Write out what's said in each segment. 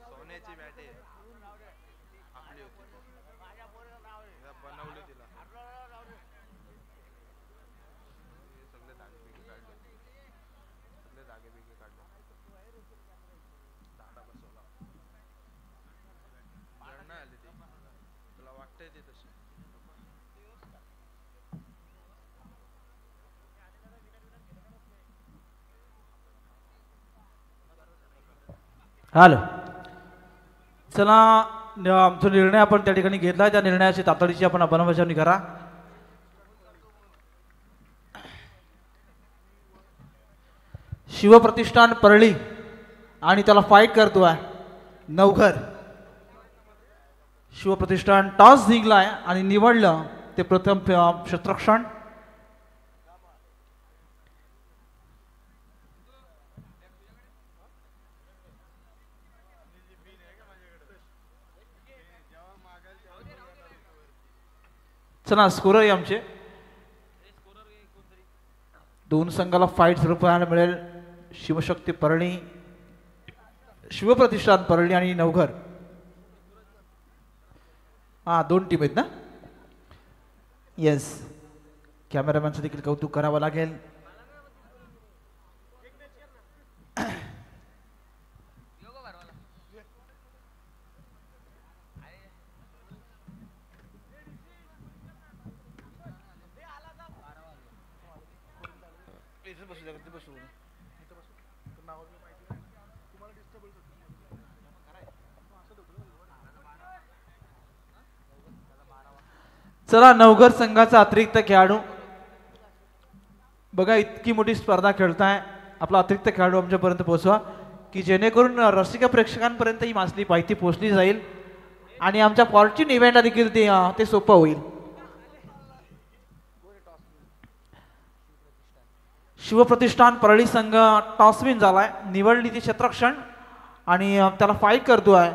सोन्याची बॅट आहे आपली होती बनवली तिला सगळे धागे बिगे काढले सगळे धागे बिगे काढले दादा बसवला जड नाही आली ती तुला वाटतंय ती तशी हॅलो चला आमचा निर्णय आपण त्या ठिकाणी घेतला त्या निर्णयाची तातडीची आपण अंमलबजावणी करा. शिवप्रतिष्ठान परळी आणि त्याला फाईट करतोय नवघर. शिवप्रतिष्ठान टॉस जिंकलाय आणि निवडलं ते प्रथम क्षेत्ररक्षण. चला स्कोरर आहे आमचे दोन संघाला फाईट सुरू पाहायला मिळेल. शिवशक्ती परळी शिवप्रतिष्ठान परळी आणि नवघर हा दोन टीम आहेत ना. येस कॅमेरामॅनचं देखील कौतुक करावं लागेल. चला नवघर संघाचा अतिरिक्त खेळाडू बघा इतकी मोठी स्पर्धा खेळताय आपला अतिरिक्त खेळाडू आमच्यापर्यंत पोहोचवा की जेणेकरून रसिक प्रेक्षकांपर्यंत ही मासली माहिती पोहोचली जाईल आणि आमच्या फॉर्च्यून इव्हेंटला देखील ते सोपं होईल. शिवप्रतिष्ठान परळी संघ टॉसविन झालाय निवडली ती क्षेत्ररक्षण आणि त्याला फाईट करतोय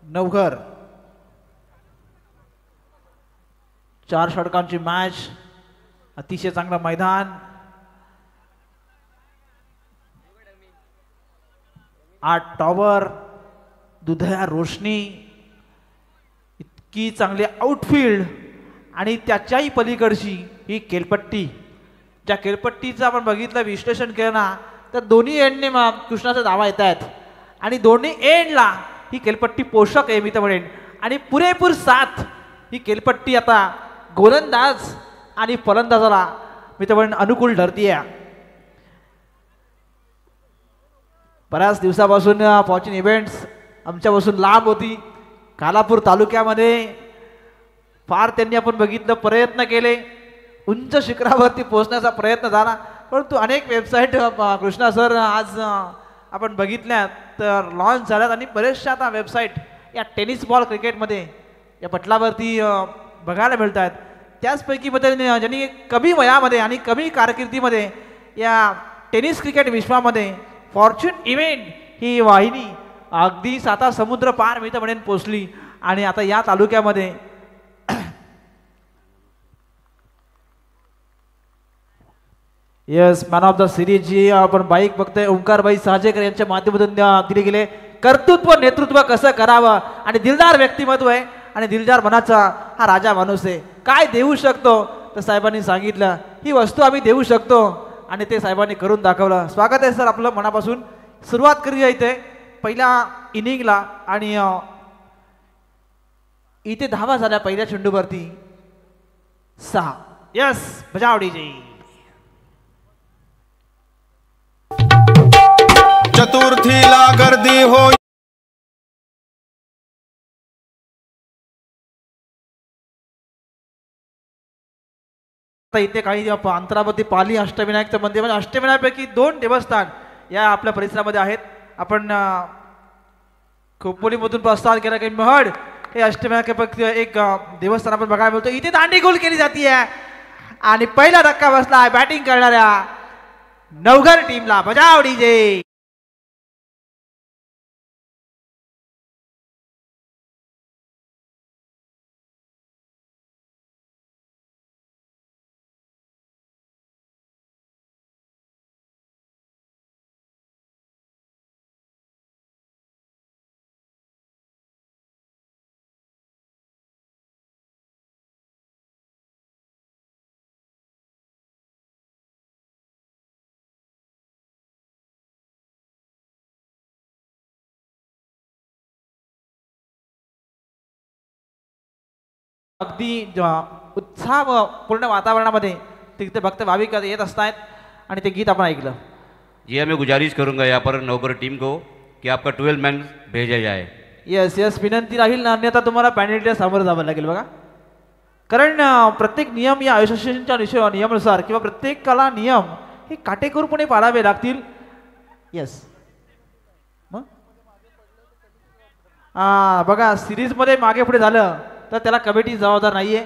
नवघर. 4 षटकांची मॅच अतिशय चांगलं मैदान 8 टॉवर दुधया रोशनी इतकी चांगली आउटफील्ड आणि त्याच्याही पलीकडची ही केलपट्टी. ज्या केलपट्टीचं आपण बघितलं विश्लेषण केलं ना तर दोन्ही एंडने कृष्णाचा धावा येत आहेत आणि दोन्ही एंडला ही केलपट्टी पोषक आहे मी तर म्हणेन आणि पुरेपूर साथ ही केलपट्टी आता गोलंदाज आणि फलंदाजाला मी तर म्हणेन अनुकूल ठरतीये. बऱ्याच दिवसापासून फॉर्च्यून इव्हेंट्स आमच्यापासून लांब होती. कालापूर तालुक्यामध्ये फार त्यांनी आपण बघितलं प्रयत्न केले उंच शिखरावरती पोहोचण्याचा प्रयत्न झाला परंतु अनेक वेबसाईट कृष्णा सर आज आपण बघितल्यात तर लॉन्च झाल्यात आणि बरेचशा आता वेबसाईट या टेनिस बॉल क्रिकेटमध्ये या पटलावरती बघायला मिळत आहेत. त्याचपैकी मध्ये ज्यांनी कमी वयामध्ये आणि कमी कारकिर्दीमध्ये या टेनिस क्रिकेट विश्वामध्ये फॉर्च्यून इव्हेंट ही वाहिनी अगदी 7 समुद्र पार मी तर म्हणेन पोचली आणि आता या तालुक्यामध्ये yes man of the series जी आपण बाईक बघतोय ओंकारबाई साजेकर यांच्या माध्यमातून दिले गेले. कर्तृत्व नेतृत्व कसं करावं आणि दिलदार व्यक्तिमत्व आहे आणि दिलदार मनाचा हा राजा माणूस आहे. काय देऊ शकतो तर साहेबांनी सांगितलं ही वस्तू आम्ही देऊ शकतो आणि ते साहेबांनी करून दाखवलं. स्वागत आहे सर आपलं मनापासून. सुरुवात करूया इथे पहिल्या इनिंगला आणि इथे धावा झाल्या पहिल्या चेंडूवरती 6. यस बजावडी जी चतुर्थीला गर्दी हो इथे काही अंतरावरती पाली अष्टविनायकचं मंदिर म्हणजे अष्टविनायकापैकी 2 देवस्थान या आपल्या परिसरामध्ये आहेत. आपण खोपोलीमधून प्रस्थान केला की महड हे अष्टविनायकापैकी एक देवस्थान आपण बघायला मिळतो. इथे दांडी गोल केली जाते आणि पहिला धक्का बसला बॅटिंग करणाऱ्या नवघर टीमला. बजावडी जे अगदी उत्साह पूर्ण वातावरणामध्ये तिथे भक्त भाविक येत असतात आणि ते गीत आपण ऐकलं. जी मैं गुजारिश करूंगा यहाँ पर नौकर टीम को कि आपका 12 मैन भेजा जाए. यस यस विनंती राहील ना, अन्यथा तुम्हाला पेनल्टीला सामोरं जावं लागेल बघा. कारण प्रत्येक नियम या असोसिएशनच्या नियमानुसार किंवा प्रत्येकाला नियम हे काटेकोरपणे पाळावे लागतील. यस मग बघा सिरीजमध्ये मागे पुढे झालं तर त्याला कमिटी जबाबदार नाही आहे.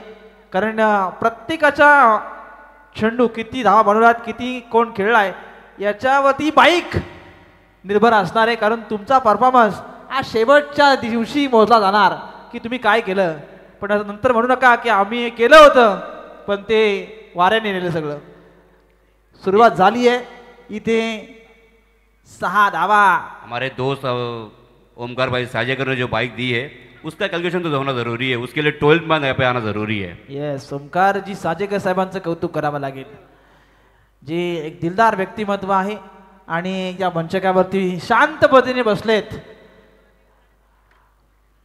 कारण प्रत्येकाच्या चेंडू किती धावा बनवलात, किती कोण खेळलाय याच्यावरती बाईक निर्भर असणार आहे. कारण तुमचा परफॉर्मन्स हा शेवटच्या दिवशी मोजला जाणार की तुम्ही काय केलं. पण नंतर म्हणू नका की आम्ही केलं होतं पण ते वाऱ्याने नेलं सगळं. सुरुवात झाली आहे, इथे 6 धावा. हमारे दोस्त ओमकार भाई साजेकर ने जो बाइक दी है उसका कैलकुलेशन तो होना जरूरी है, उसके लिए 12 मैन यहाँ पे आना जरूरी है. येस ओमकारजी साजेकर साहेबांचं कौतुक करावं लागेल, जे एक दिलदार व्यक्तिमत्व आहे आणि या मंचकावरती शांत पद्धतीने बसलेत,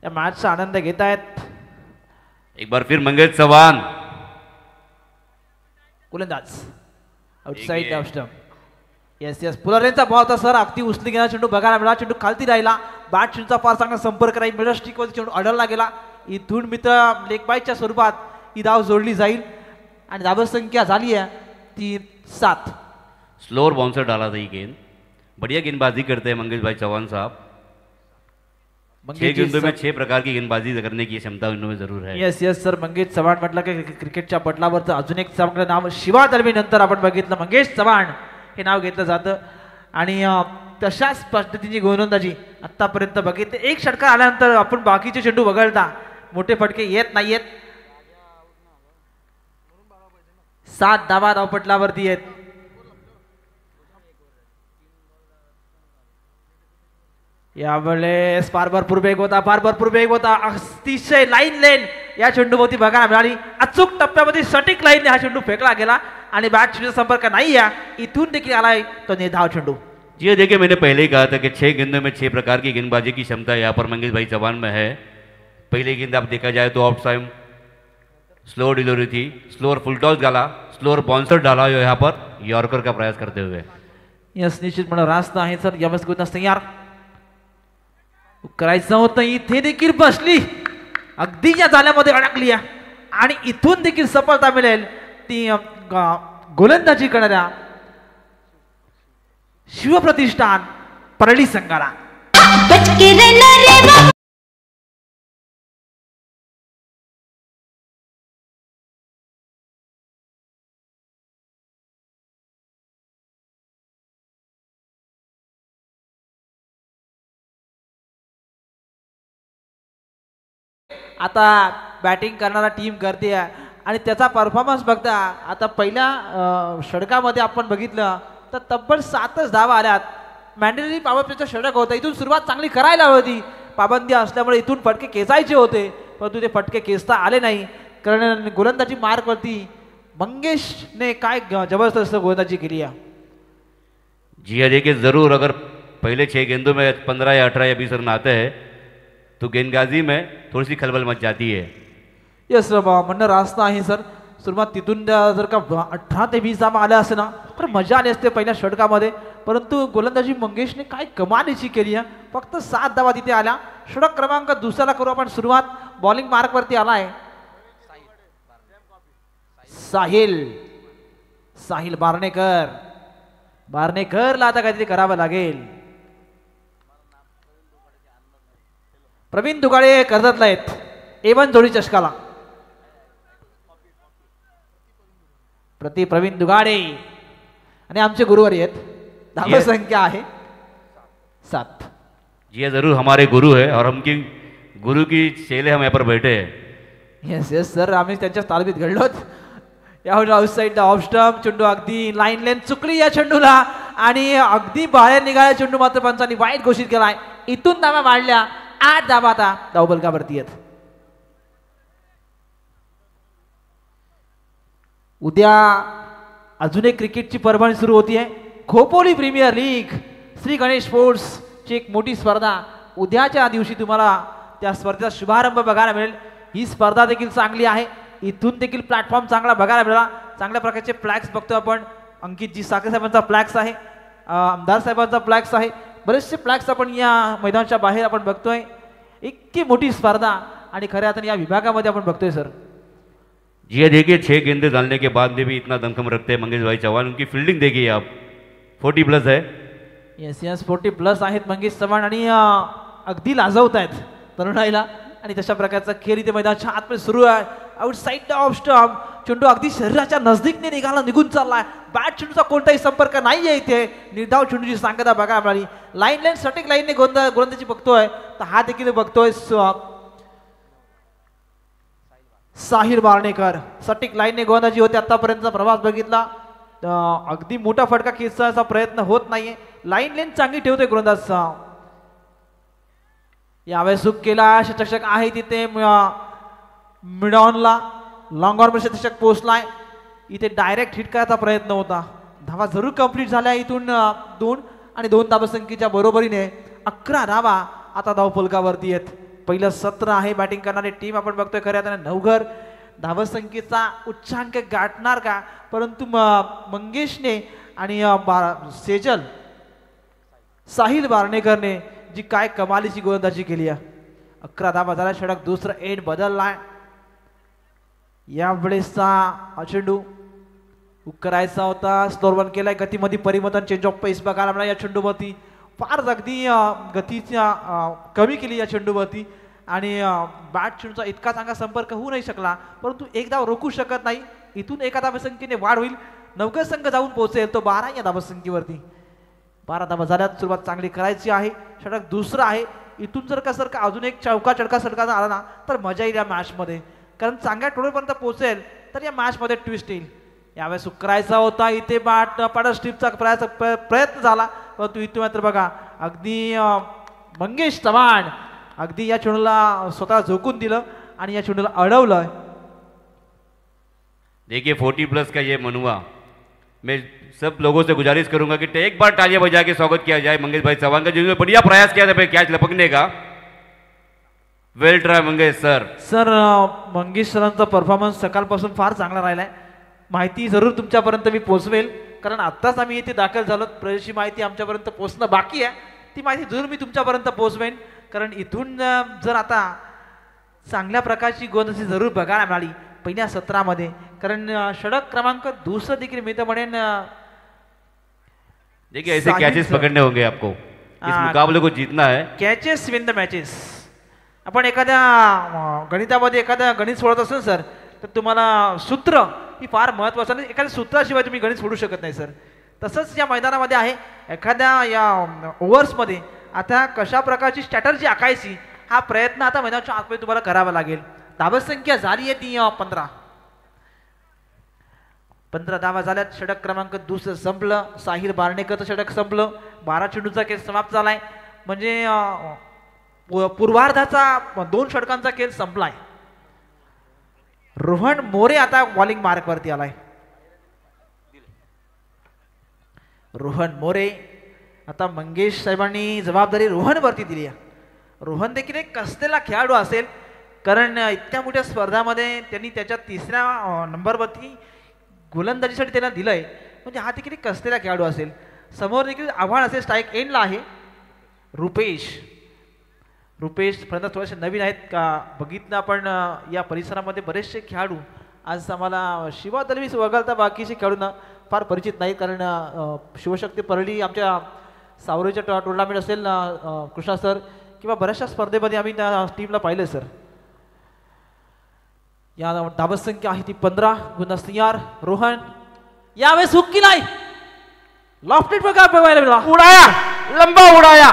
या मॅचचा आनंद घेत आहेत. एक बार फिर मंगेश चव्हाण गोलंदाज outside off stump. Yes yes पुलारेंचा बॉल होता सर, अगदी उचली गेला चेंडू बघायला मिळाला, चेंडू खालती राहिला, बॅट चेंडूचा फार चांगला संपर्क राहील, मिडल स्टिकवर चेंडू अडवला गेला. इथून मित्र लेग बाईटच्या स्वरूपात ही धाव जोडली जाईल आणि धावसंख्या झाली आहे ती 7. स्लोअर बाउंसर डाला था ये गेंद, बढ़िया गेंदबाजी करते हैं मंगेश भाई चौहान साहब. 6 गेंदों में 6 प्रकार की गेंदबाजी करने की क्षमता उनमें जरूर है. Yes yes sir Mangesh Chavan म्हटलं की क्रिकेटच्या पटलावरचं अजून एक चांगलं नाव शिवा दळवी नंतर आपण बघितलं मंगेश चव्हाण हे नाव घेतलं जातं. आणि तशाच पद्धतीची गोलंदाजी आत्तापर्यंत बघितले. एक षटकार आल्यानंतर आपण बाकीचे चेंडू वगळता मोठे फटके येत नाहीयेत. 7 धावा धावपटलावरती आहेत. यावेळेस फार भरपूर वेग होता, अतिशय लाईन लेन या चेंडूभोवती बघायला मिळाली. अचूक टप्प्यामध्ये सटीक लाईनने हा चेंडू फेकला गेला आणि बॅट चेंडूचा संपर्क नाही आहे. इथून देखील आलाय तो निर्धाव चेंडू. जी देखिए मैंने पहले ही कहा था कि 6 गेंदों में 6 प्रकार की गेंदबाजी की क्षमता यहाँ पर मंगेश भाई चौहान में है. पहली गेंद आप देखा जाए तो ऑफ टाइम स्लोअर डिलीवरी थी, स्लोअर फुल टॉस डाला, स्लोअर बाउंसर डाला यहाँ पर यॉर्कर का प्रयास करते हुए. यस निश्चितपणे रास्त आहे सर, यमस गोलंदाज तयार करायचं होतं. इथे देखील बसली, अगदी या जाल्यामध्ये अडकली आणि इथून देखील सफलता मिळेल ती गोलंदाजी करणाऱ्या शिवप्रतिष्ठान परळी संघाला. आता बॅटिंग करणारा टीम करते आणि त्याचा परफॉर्मन्स बघता आता पहिल्या षटकामध्ये आपण बघितलं तर तब्बल 7च धावा आल्यात. मॅन्डेटरी पॉवर प्लेचं षटक होतं, इथून सुरुवात चांगली करायला हवी. पाबंदी असल्यामुळे इथून फटके खेचायचे होते परंतु ते फटके खेचता आले नाही. कारण गोलंदाजी मार्कवरती मंगेशने काय जबरदस्त गोलंदाजी केली आहे. जी हाँ देखिए जरूर अगर पहले 6 गेंदों में 15 या 18 या 20 रन आते हैं तो गेंदबाजी में थोड़ी सी खलबल मच जाती है. यस म्हणणं रास्त आहे सर. सुरुवात तिथून जर का 18 ते 20 धावा आल्या असेल ना तर मजा आली असते पहिल्या षटकामध्ये. परंतु गोलंदाजी मंगेशने काय कमालीची केली आहे. फक्त 7 धावा तिथे आल्या. षटक क्रमांक दुसऱ्याला करू आपण सुरुवात. बॉलिंग मार्कवरती आलाय साहिल बारणेकरला आता काहीतरी करावं लागेल. प्रवीण दुगाडे कर्जतला आहेत, A1 जोडी चषकाला. प्रवीण दुगाडे आणि आमचे गुरुवारी आहेत. धावा संख्या आहे 7. जी जरूर हमारे गुरु है और हमकी गुरु की चेले हम यहाँ पर बैठे हैं. येस येस सर आम्ही त्यांच्या तालमीत घडलोत. यावर आउटसाइड ऑफ स्टंप चेंडू अगदी लाईन लेन चुकली या चेंडूला आणि अगदी बाहेर निघाल्या चेंडू मात्र पंचांनी वाईट घोषित केलाय. इथून धावा वाढल्या 8 धावा आता धावबलकावरती आहेत. उद्या अजून एक क्रिकेटची पर्वणी सुरू होती आहे. Khopoli premier league Shri Ganesh sports ची एक मोठी स्पर्धा. उद्याच्या दिवशी तुम्हाला त्या स्पर्धेचा शुभारंभ बघायला मिळेल. ही स्पर्धा देखील चांगली आहे. इथून देखील प्लॅटफॉर्म चांगला बघायला मिळाला. चांगल्या प्रकारचे फ्लॅग्स बघतोय आपण. अंकितजी साखरे साहेबांचा फ्लॅग्स आहे, आमदार साहेबांचा फ्लॅग्स आहे, बरेचसे फ्लॅग्स आपण या मैदानाच्या बाहेर आपण बघतोय. इतकी मोठी स्पर्धा आणि खऱ्या अर्थाने या विभागामध्ये आपण बघतोय सर. जी देखिए 6 गेंदे डालने के बाद में भी इतना दमखम रखते हैं मंगेश भाई चौहान. उनकी फील्डिंग देखिए आप, 40+ है. यस 40+ आहेत मंगेश चव्हाण आणि अगदी लाजवत आहेत तरुणाईला. आणि तशा प्रकारचा खेळ इथे मैदानाच्या आतमध्ये सुरू आहे. आउटसाइड ऑफ स्टंप, चेंडू अगदी शरीराच्या नजदीकने निघून चाललाय. बॅट चेंडूचा कोणताही संपर्क नाहीये इथे. निर्धाव चेंडूची सांगता बघा मिळाली. लाईन सटीक लाईनने गोलंदाजी बघतोय, तर हा देखील बघतोय साहिल बारणेकर. सटीक लाईनने गोलंदाजी होते. आतापर्यंतचा प्रवास बघितला, अगदी मोठा फटका खेचण्याचा प्रयत्न होत नाहीये. लाईन चांगली ठेवतोय गोलंदाज. यावेळेस चूक केला. षटक आहे तिथे मिडॉनला. लॉंग ऑन षटक पोहोचलाय. इथे डायरेक्ट हिट करायचा प्रयत्न होता. धावा जरूर कंप्लीट झाल्या. इथून 2 आणि 2 धावसंख्येच्या बरोबरीने 11 धावा आता धावफलकावरती आहेत. पहिलं सत्र आहे बॅटिंग करणारी टीम आपण बघतोय. खऱ्या अर्थाने नवघर धावसंख्येचा उच्चांक गाठणार का, परंतु मंगेशने आणि सेजल साहिल बारणेकरने जी काय कमालीची गोलंदाजी केली आहे. 11 धावा झाल्या. षटक दुसरं एंड बदललाय. यावेळेसचा चेंडू करायचा होता, स्लोअर वन केलाय. गतीमध्ये परिवर्तन, चेंज ऑफ पेस बघायला मिळाला या चेंडूवरती. फार अगदी गतीच्या कमी केली या चेंडूवरती आणि बॅट चेंडूचा इतका चांगला संपर्क होऊ नाही शकला, परंतु एक धाव रोखू शकत नाही. इथून एका धावसंख्येने वाढ होईल. नवघर संघ जाऊन पोहोचेल तो 12 या धावसंख्येवरती. 12 धावा झाल्यात. सुरुवात चांगली करायची आहे. षटक दुसरं आहे. इथून जर का अजून एक चौका चढका आला ना तर मजा येईल या मॅचमध्ये, कारण चांगल्या टोळपर्यंत पोहोचेल तर या मॅचमध्ये ट्विस्ट येईल. यावेळेस करायचा होता इथे पाडा स्ट्रीपचा प्रयत्न झाला, परंतु इथे मात्र बघा अगदी मंगेश चव्हाण अगदी या चेंडूला स्वतः झोकून दिलं आणि या चेंडूला अडवलं. देखिए 40+ का ये मनुआ, मैं सब लोगों से गुजारिश करूंगा कि एक बार तालियां बजा के स्वागत किया जाए मंगेश भाई चौहान का, जिन्होंने बढ़िया प्रयास किया था कैच लपकने का. Well try Mangesh sir. Sir Mangesh सरांचा परफॉर्मन्स सकाळपासून फार चांगला राहिलाय. माहिती जरूर तुमच्यापर्यंत मी पोहोचवेल, कारण आत्ताच आम्ही इथे दाखल झालो. प्रदेशी माहिती आमच्यापर्यंत पोहोचणं बाकी आहे. ती माहिती जरूर मी तुमच्यापर्यंत पोहोचवेन, कारण इथून जर आता चांगल्या प्रकारची गोलंदाजी जरूर बघायला मिळाली पहिल्या सत्रामध्ये, कारण षटक क्रमांक दुसरं देखील मी तर म्हणेन. देखिए ऐसे कैचेस पकड़ने होंगे आपको, इस मुकाबले को जीतना है. Catches win the matches. आपण एखाद्या गणितामध्ये एखाद्या गणित सोडत असेल सर, तर तुम्हाला सूत्र ही फार महत्वाचं नाही. एखाद्या सूत्राशिवाय तुम्ही गणित सोडू शकत नाही सर. तसंच या मैदानामध्ये आहे. एखाद्या या ओव्हर्समध्ये आता कशा प्रकारची स्ट्रॅटर्जी आखायची हा प्रयत्न आता मैदानाच्या आतमध्ये तुम्हाला करावा लागेल. धावसंख्या झाली आहे ती 15 धावा झाल्यात. षटक क्रमांक दुसरं संपलं. साहिल बारणेकरचं षटक संपलं. 12 चेंडूचा खेळ समाप्त झालाय. म्हणजे पूर्वार्धाचा 2 षटकांचा खेळ संपलाय. रोहन मोरे आता बॉलिंग मार्क वरती आलाय. रोहन मोरे, आता मंगेश साहेबांनी जबाबदारी रोहन वरती दिली आहे. रोहन देखील एक कसलेला खेळाडू असेल, कारण इतक्या मोठ्या स्पर्धामध्ये त्यांनी त्याच्या 3ऱ्या नंबरवरती गोलंदाजीसाठी त्यांना दिलंय, म्हणजे हा देखील एक कसलेला खेळाडू असेल. समोर देखील आव्हान असेल. स्ट्राईक एंडला आहे रुपेश पर्यंत थोडेसे नवीन आहेत का बघितलं आपण. या परिसरामध्ये बरेचसे खेळाडू आज आम्हाला शिवा दलवीस वगळता बाकीचे खेळाडूंना फार परिचित नाहीत, कारण शिवशक्ती परळी आमच्या सावरीच्या टुर्नामेंट असेल कृष्णा सर किंवा बऱ्याचशा स्पर्धेमध्ये आम्ही त्या टीमला पाहिलं सर. या धावसंख्या आहे ती 15. गुणस तयार. रोहन यावेळेस हुक केलाय. लॉफ्टेड बघा बघायला मिळाला. उडाया, लंबा उडाया.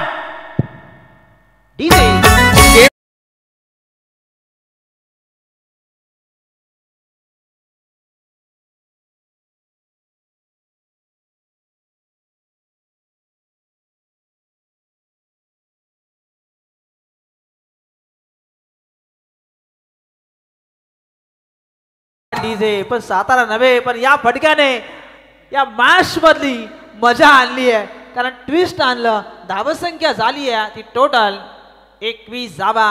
डीजे पण सातारा नव्हे, पण या फटक्याने या मॅच मधली मजा आणली आहे, कारण ट्विस्ट आणलं. धावसंख्या झाली आहे ती टोटल 21 धावा.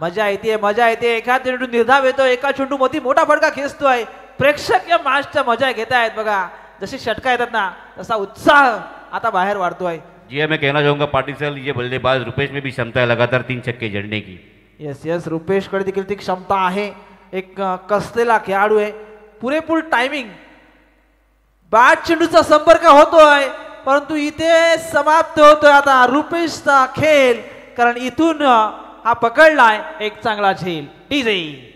मजा येते मजा येते. एका चेंडू निर्धाव येतो, एका चेंडू मध्ये मोठा फटका खेचतोय. प्रेक्षक या मॅचच्या मजा घेत आहेत बघा. जशी षटका येतात ना तसा उत्साह आता बाहेर वाढतोय. जी मैं कहना चाहूंगा पाटिल ये बल्लेबाज रुपेश में भी क्षमता है लगातार 3 छक्के जड़ने की. येस येस, रुपेश कडे देखील ती क्षमता आहे. एक कसलेला खेळाडू आहे. पुरेपूर टायमिंग. बॅट चेंडूचा संपर्क होतोय परंतु इथे समाप्त होतोय आता रुपेशचा खेळ. कारण इथून हा पकडलाय एक चांगला झेल. डीजे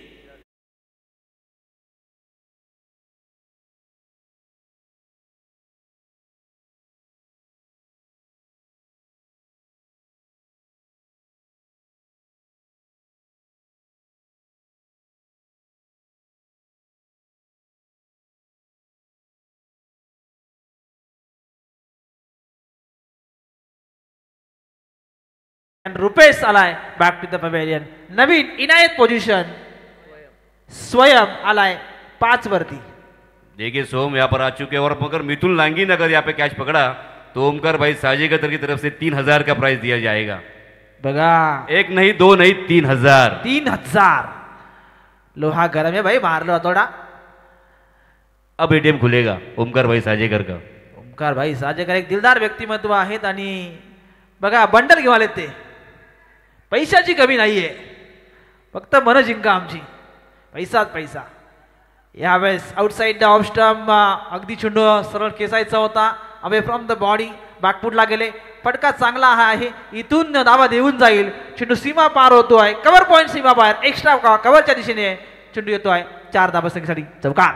रुपेश आलाय back to the pavilion. Naveen Inayat position. स्वयं आलाय 5 वरती. देखिए सोम यहाँ पर आ चुके हैं और मगर मिथुन लांगी ने अगर यहाँ पे कैच पकड़ा तो ओमकार भाई साजेगतर की तरफ से 3000 का प्राइज दिया जाएगा. बघा 1 नहीं 2 नहीं 3000. 3000. लोहा गरम आहे भाई, मारलो थोडा. अब एटीएम खुलेगा ओमकार भाई साजेकर का. ओमकार भाई साजेकर एक दिलदार व्यक्तिमत्व आहेत आणि बघा बंडल घेऊन आलेत ते. पैशाची कमी नाहीये, फक्त मन जिंका आमची. पैसाच पैसा. यावेळेस आउटसाइड द ऑफ स्टंप अगदी चेंडू सरळ केसायचा होता. अवे फ्रॉम द बॉडी बॅकफुटला गेले. फटका चांगला आहे. इथून धावा देऊन जाईल. चेंडू सीमा पार होतोय. कव्हर पॉइंट सीमा बाहेर. एक्स्ट्रा कव्हरच्या दिशेने चेंडू येतोय. 4 धाबासंख्येसाठी चौकार.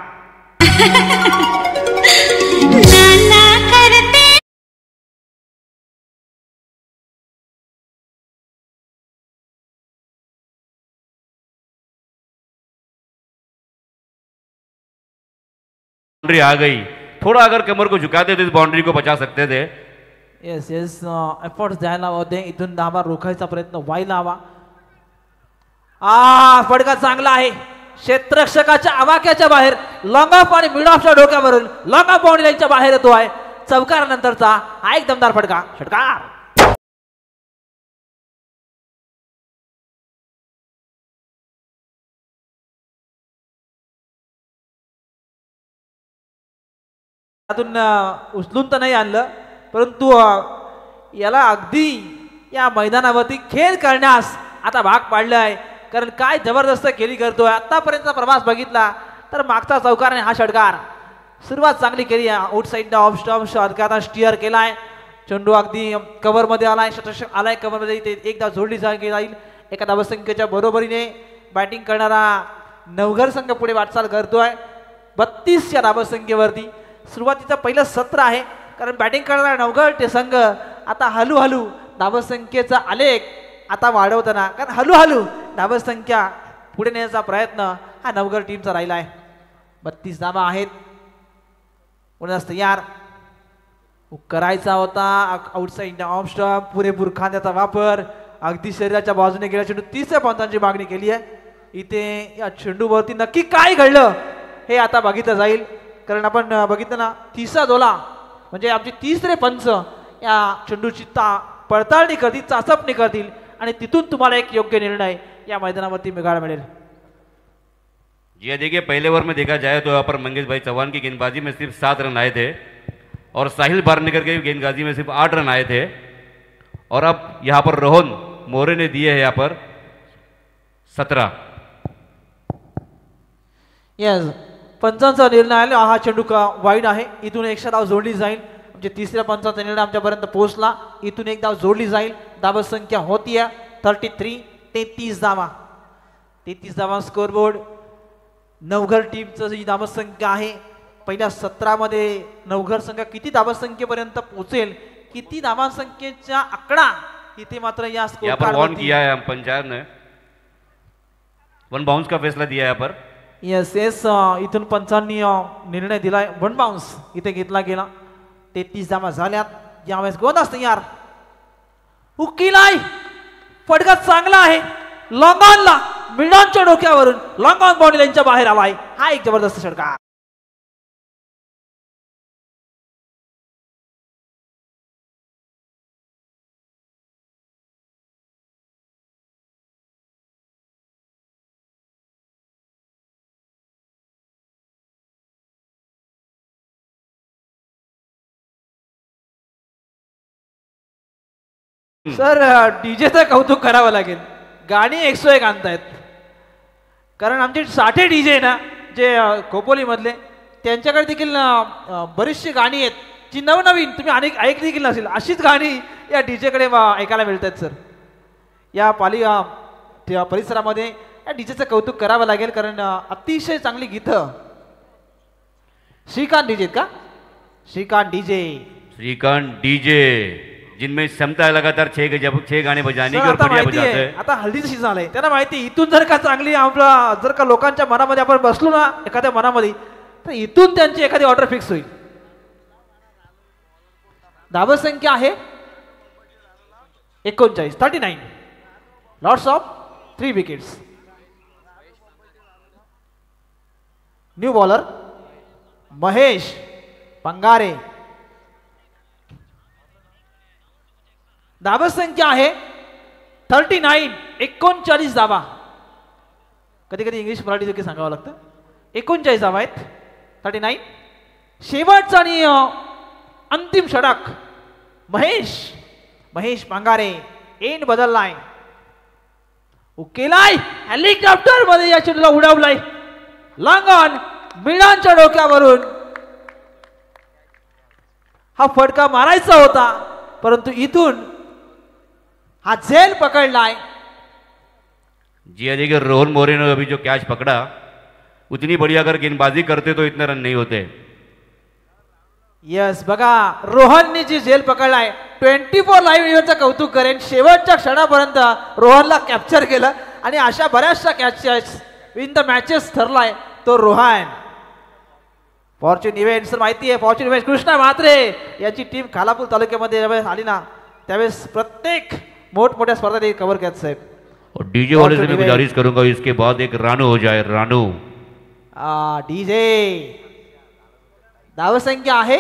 बाउंड्री आ गई. थोड़ा अगर कमर को झुकाते तो इस बाउंड्री को बचा सकते थे. येस येस, एफर्ट्स द्यायला होते. इथून धावा रोखायचा प्रयत्न व्हायला हवा. फटका चांगला आहे. क्षेत्ररक्षकाच्या आवाक्याच्या बाहेर लॉंग ऑफ आणि मिड ऑफच्या डोक्यावरून लॉंग ऑफ बाउंड्री लाईनच्या बाहेर येतो आहे. चौकार नंतरचा हा एक दमदार फटका. षटकार. त्यातून उचलून तर नाही आणलं परंतु याला अगदी या मैदानावरती खेळ करण्यास आता भाग पाडलं आहे. कारण काय जबरदस्त खेळी करतोय. आतापर्यंतचा प्रवास बघितला तर मागचा चौकार आणि हा षटकार. सुरुवात चांगली केली. आउटसाइड ऑफ स्टंप आता स्टिअर केलाय. चेंडू अगदी कव्हर मध्ये आलाय. षटरक्षक आलाय कव्हर मध्ये. एकदा जोडली जाईल. एका धावसंख्येच्या बरोबरीने बॅटिंग करणारा नवघर संघ पुढे वाटचाल करतोय 32 या धावसंख्येवरती. सुरुवातीचं पहिलं सत्र आहे. कारण बॅटिंग करणारा नवघर ते संघ आता हळूहळू धावसंख्येचा आलेख आता वाढवताना, कारण हळूहळू धावसंख्या पुढे नेण्याचा प्रयत्न हा नवघर टीमचा राहिला आहे. 32 धावा आहेत. पुन्हा तयार करायचा होता. आउटसाइड ऑफ स्टंप पुरेपूर खांद्याचा वापर. अगदी शरीराच्या बाजूने गेल्या चेंडू 30 पंचांची मागणी केली आहे. इथे या चेंडूवरती नक्की काय घडलं हे आता बघितलं जाईल. कारण आपण बघितलं ना 30 दोला म्हणजे आमचे 30 पंच या चेंडूची पडताळणी करतील, चाचपणी करतील आणि तिथून तुम्हाला एक योग्य निर्णय या मैदानावरती मिळायला मिळेल. जी देखिए पहले ओवर में देखा जाए तो यहाँ पर मंगेश भाई चौहान की गेंदबाजी में सिर्फ 7 रन आए थे और साहिल बारनेकर के गेंदबाजी में सिर्फ 8 रन आए थे. और अब यहाँ पर रोहन मोरे ने दिए हैं यहाँ पर 17. यस, पंचांचा निर्णय आला. हा चेंडू वाईड आहे. इथून 100 धाव जोडली जाईल. म्हणजे 3ऱ्या पंचांचा निर्णय आमच्यापर्यंत पोहोचला. इथून एक धाव जोडली जाईल. धाव संख्या होती 33. 33 धावा. 33 धावा स्कोरबोर्ड. नवघर टीमचं जी धावसंख्या आहे पहिल्या सत्रामध्ये नवघर संघ किती धावसंख्येपर्यंत पोहोचेल, किती धावसंख्येचा आकडा इथे मात्र या स्कोर यहाँ पर वन किया है पंजाब ने. 1 बाउंस का फैसला दिया है यहाँ पर. येस येस, इथून पंचांनी निर्णय दिलाय. 1 बाउंस इथे घेतला गेला. 33 धावा झाल्यात. यावेळेस गोंदास तयार. हुकीलाय. फटका चांगला आहे. लॉंग ऑनला मिडॉनच्या डोक्यावरून लॉंग ऑन बाउंड्री लाईनच्या बाहेर आलाय. हा एक जबरदस्त षटकार. सर डीजेचं कौतुक करावं लागेल. गाणी 101 आणतायत. कारण आमचे साठे डीजे आहे ना जे खोपोलीमधले त्यांच्याकडे देखील बरीचशी गाणी आहेत जी नवनवीन तुम्ही अनेक ऐकली देखील नसेल अशीच गाणी या डीजेकडे ऐकायला मिळतात सर. या त्या परिसरामध्ये या डीजेचं कौतुक करावं लागेल कारण अतिशय चांगली गीतं. श्रीकांत डीजे का? श्रीकांत डीजे जिनमें क्षमता है लगातार 6 गाने बजाने की और बढ़िया बजाते हैं. आता हल्दीचं सीझन आलंय त्यांना माहिती इथून जर का चांगली आपला जर का लोकांच्या मनामध्ये आपण बसलो ना एखाद्या मनामध्ये तर इथून त्यांची एखादी ऑर्डर फिक्स होईल. धावसंख्या आहे 39 lots of 3 wickets. New bowler Mahesh Pangare. धावसंख्या आहे 39 39 धावा. कधी कधी इंग्लिश मराठी देखील सांगावं लागतं. 39 धावा आहेत 39. शेवटचा आणि अंतिम षटक महेश पंगारे. एंड बदललाय केलाय हेलिकॉप्टर मध्ये या चेंडूला उडवलाय. लांगण मिळांच्या डोक्यावरून हा फटका मारायचा होता परंतु इथून हा झेल पकडलाय. जी देखिए रोहन मोरे ने अभी जो कैच पकड़ा उतनी बढ़िया अगर गेंदबाजी करते तो इतने रन नहीं होते. यस बघा रोहनने जी झेल पकडलाय 24 लाईव्ह इव्हेंटचं कौतुक करेन. शेवटच्या क्षणापर्यंत रोहनला कॅप्चर केलं आणि अशा बऱ्याचशा कॅचेस इन द मॅचेस ठरलाय तो रोहन. फॉर्च्यून इव्हेंट्स माहिती आहे फॉर्च्यून इव्हेंट्स कृष्णा म्हात्रे याची टीम खालापूर तालुक्यामध्ये ज्यावेळेस आली ना त्यावेळेस प्रत्येक मोठमोठ्या स्पर्धा ते कव्हर करत साहेब. और डीजे वाले से मैं गुजारिश करूंगा इसके बाद एक रानू हो जाए. रानू डीजे. धावसंख्या आहे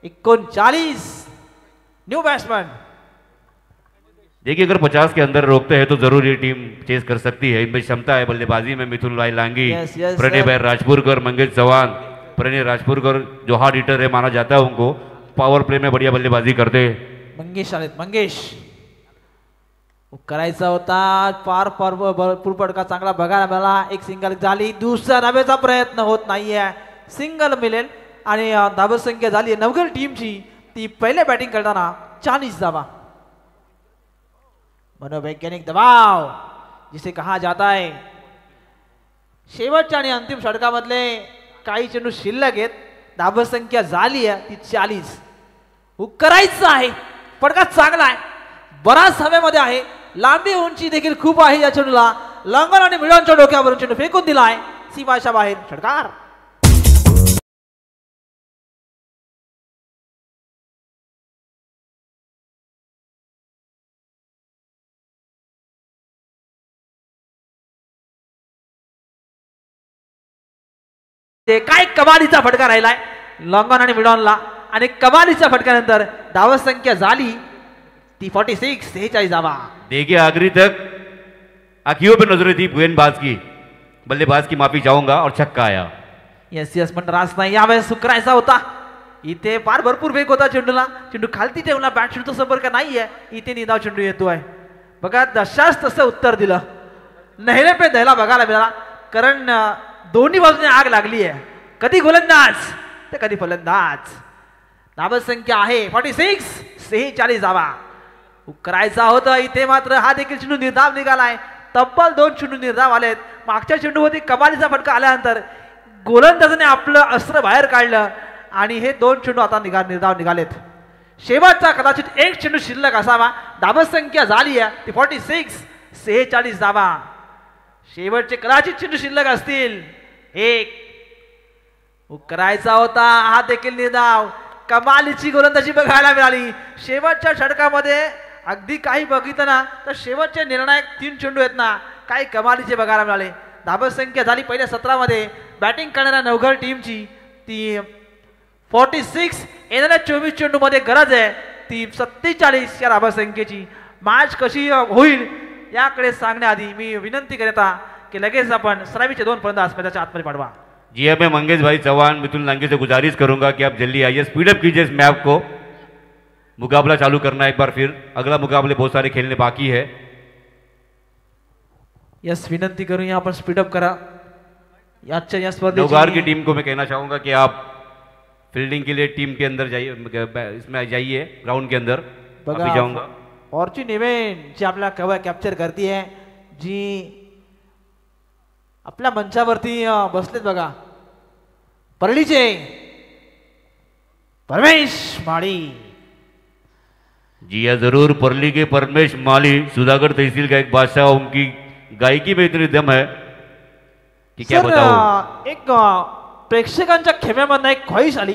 39. New batsman. देखिए अगर 50 के अंदर रोकते हैं तो जरूर ये टीम चेस कर सकती है. इनमें क्षमता है. बल्लेबाजी में मिथुन भाई लांगी, प्रणय भाई राजपुरकर, मंगेश चौहान. प्रणय राजपुरकर जो हार्ड हिटर है माना जाता है उनको. पावर प्ले में बढ़िया बल्लेबाजी करते. मंगेश करायचा होता फार पुरपटका चांगला बघायला मिळाला. एक सिंगल झाली. दुसऱ्या धावेचा प्रयत्न होत नाहीये. सिंगल मिळेल आणि धावसंख्या झाली नवघर टीमची ती पहिले बॅटिंग करताना 40 धावा. मनोवैज्ञानिक दबाव जिसे कहा जाता है. शेवटच्या आणि अंतिम षटकामधले काही चेंडू शिल्लक आहेत. धावसंख्या झाली आहे ती 40. करायचं आहे. फटका चांगला आहे. बराच हवेमध्ये आहे. लांबी उंची देखील खूप आहे या चेंडूला. लंगन आणि मिळांच्या डोक्यावरून चेंडू फेकून दिलाय सीमाच्या बाहेर. षटकार. काय कमालीचा फटका राहिलाय लॉंगॉन आणि मिडॉनला आणि कमालीच्या फटक्यानंतर धावसंख्या झाली ती 46 46 धावा. देखिए आखिरी तक आंखों पे नजरें थी गेंदबाज की. बल्लेबाज की माफी चाहूंगा और छक्का आया. यस पण रास नाही यावेळेस सुकरायचा होता. इथे फार भरपूर वेग होता चेंडूला. चेंडू खालती ठेवला. बॅट चेंडूचा संपर्क नाहीये. इथे निदाव चेंडू येतोय. बघा दशाच तसं उत्तर दिलं. नहरे पे दहला बघायला मिळाला कारण दोन्ही बाजूने आग लागली आहे. कधी गोलंदाज तर कधी फलंदाज. धावसंख्या आहे 46 46 धावा. करायचा होता इथे मात्र हा देखील चेंडू निर्धाव निघालाय. तब्बल 2 चेंडू निर्धाव आलेत. मागच्या चेंडूवरती कमालीचा फटका आल्यानंतर गोलंदाजाने आपलं अस्त्र बाहेर काढलं आणि हे 2 चेंडू आता निर्धाव निघालेत. शेवटचा कदाचित एक चेंडू शिल्लक असावा. धावसंख्या झाली आहे ती 46 46 धावा. शेवटचे कदाचित चेंडू शिल्लक असतील. एक करायचा होता हा देखील निर्धाव. कमालीची गोलंदाजी बघायला मिळाली. शेवटच्या षटकामध्ये अगदी काही बघितलं ना तर शेवटचे निर्णायक 3 चेंडू आहेत ना काही कमालीचे बघायला मिळाले. धावसंख्या झाली पहिल्या सत्रामध्ये बॅटिंग करणाऱ्या नवघर टीमची ती 46. येणाऱ्या 24 चेंडूमध्ये गरज आहे ती 47 या धावसंख्येची. मॅच कशी होईल याकडे सांगण्याआधी मी विनंती करता की लगेच आपण सरावीचे 2 फलंदाज मैदानाच्या आतमध्ये पाठवा. जी अब मैं मंगेश भाई चौहान मिथुन लांगी से गुजारिश करूंगा कि आप जल्दी आइए. स्पीड अप कीजिए इस मैप को. मुकाबला चालू करना एक बार फिर, अगला मुकाबले बहुत सारे खेलने बाकी है। यस, विनंती करूया आपण स्पीडअप करा आजच्या या स्पर्धेची। नवगार की टीम को मैं कहना चाहूंगा कि आप फील्डिंग के लिए टीम के अंदर जाइए, इसमें जाइए ग्राउंड के अंदर। अभी जाऊंगा फॉर्च्यून इव्हेंट जी आपला कव्हर कॅप्चर करते आहे, जी आपल्या मंचावरती बसलेत बघा परळीचे परमेश माळी। जी हाँ जरूर, परली के परमेश माली सुधागढ़ तहसील का एक बादशाह, उनकी गायकी में इतनी दम है कि क्या बताऊं। एक प्रेक्षकांच्या खेम्यामधनं एक ख्वाहिश आली,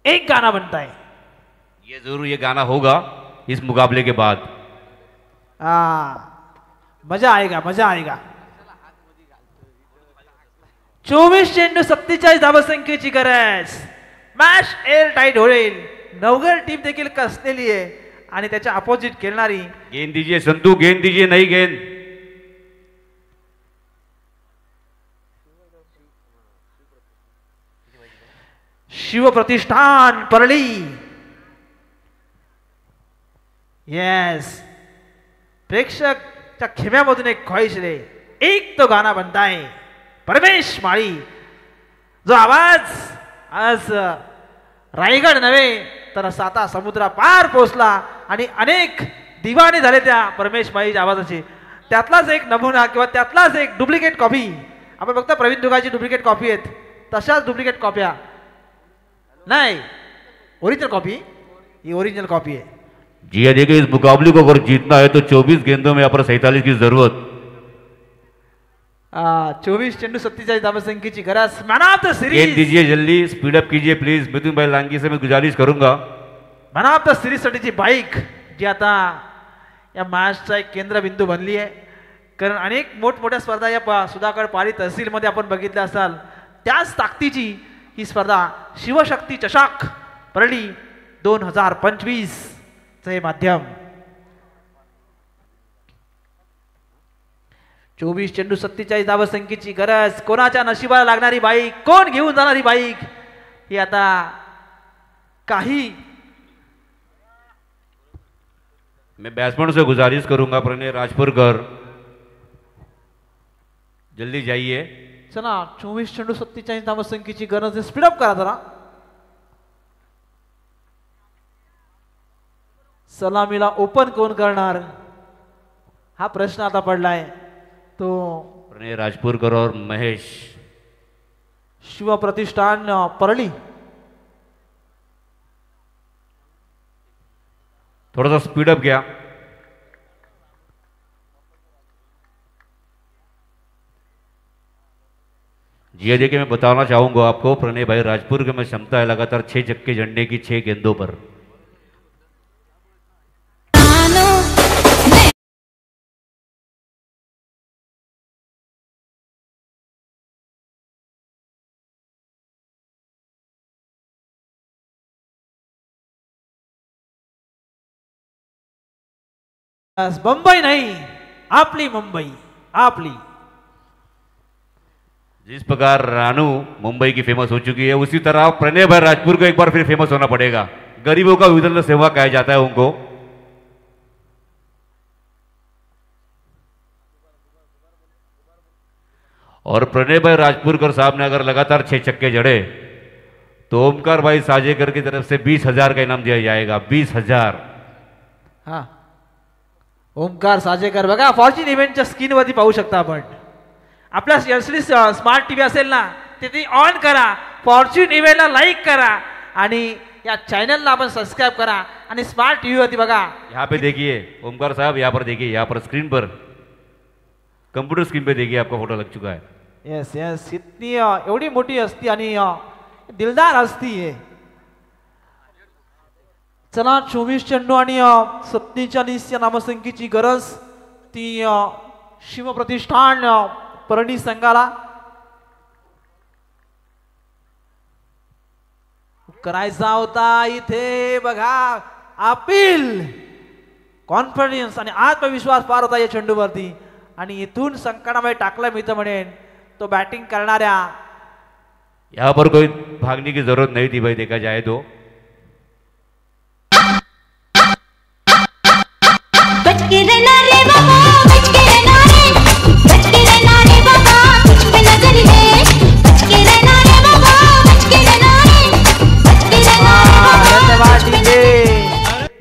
एक गाना बनता है। ये जरूर ये गाना होगा इस मुकाबले के बाद। मजा आएगा, मजा आएगा। 24 चेंडू 47 धावसंख्येची गरज, मॅच एअर टाईट होईल। नवगड टीम देखील कसलेली आहे आणि त्याच्या अपोजिट खेळणारी। गेंद दीजिए संतू, गेंद दीजिए, नहीं गेंद। शिव प्रतिष्ठान परळी। यस, प्रेक्षकच्या खेम्यामधून एक ख्वाहिश रे, एक तो गाना बनता है परमेश माळी। जो आवाज आज रायगड नव्हे तर साता समुद्रा पार पोहोचला आणि अनेक दिवाणे झाले त्या परमेश माळीच्या आवाजाचे। त्यातलाच एक नमुना किंवा त्यातलाच एक डुप्लिकेट कॉपी आपण बघता, प्रवीण दुगाची डुप्लिकेट कॉपी आहेत, तशाच डुप्लिकेट कॉप्या नहीं, ओरिजिनल कॉपी, ये ओरिजिनल कॉपी है। जी हाँ, देखिए इस मुकाबले को अगर जीतना है तो 24 गेंदों में यहाँ पर 47 की जरूरत। 24 चेंडू 47 धावसंख्येची गरज। मैन ऑफ द सीरीज, गेंद दीजिए जल्दी, स्पीडअप कीजिए प्लीज। मिथुन भाई लांगी से मैं गुजारिश करूंगा। मैन ऑफ द सीरीज साठीची बाईक जी आता या मॅचचा एक केंद्रबिंदू बनली आहे, कारण अनेक मोठमोठ्या स्पर्धा या सुधागड पाली तहसीलमध्ये आपण बघितल्या असाल, त्याच ताकदीची ही स्पर्धा शिवशक्ती चषक परळी 2025 चे माध्यम। 24 चेंडू 47 धावसंख्येची गरज। कोणाच्या नशिबाला लागणारी बाईक, कोण घेऊन जाणारी बाईक, ही आता काही। मैं बैट्समैन से गुजारिश करूंगा प्रणय राजपुरकर, जल्दी जाइए। चला, 24 चेंडू 47 धावसंख्येची गरज, स्पीडअप करा जरा। सलामीला ओपन कोण करणार हा प्रश्न आता पडलाय, तो प्रणय राजपुरकर और महेश। शिव प्रतिष्ठान परळी। थोड़ा सा स्पीडअप गया। जी देखिए, मैं बताना चाहूंगा आपको प्रणय भाई राजपुर के में क्षमता है लगातार 6 छक्के जड़ने की 6 गेंदों पर। मुंबई नहीं, आपली मुंबई, आपली। जिस प्रकार रानू मुंबई की फेमस हो चुकी है, उसी तरह प्रणय भाई राजपुर को एक बार फिर फेमस होना पड़ेगा। गरीबों का विदल सेवा कहा जाता है उनको। और प्रणय भाई राजपुरकर साहब ने अगर लगातार 6 छक्के जड़े तो ओमकार भाई साजेकर की तरफ से 20,000 का इनाम दिया जाएगा। 20,000। हाँ, ओमकार साजेकर बघा, फॉर्च्यून इव्हेंटच्या स्क्रीन वरती पाहू शकता आपण। आपल्या एलसीडी स्मार्ट टीव्ही असेल ना, तिथे ऑन करा, फॉर्च्यून इव्हेंटला लाईक करा आणि या चॅनलला आपण सबस्क्राइब करा आणि स्मार्ट टीव्ही वरती बघा। यहाँ पे देखिए ओमकार साहब, यहाँ पर देखिए, यहाँ पर स्क्रीन पर, कंप्यूटर स्क्रीन पे देखिए आपका फोटो लग चुका है। यस यस, इतनी एवढी मोठी असती आणि दिलदार असती आहे। चला, 24 चेंडू आणि 47 या नामसंख्येची गरज, ती शिवप्रतिष्ठान परळी संघाला करायचा होता। इथे बघा, अपील, कॉन्फिडन्स आणि आत्मविश्वास पार होता या चेंडूवरती आणि इथून संकटामध्ये टाकला मी तर म्हणेन तो बॅटिंग करणाऱ्या। यहाँ पर कोई भागने की जरूरत नहीं थी भाई, देखा जाए तो।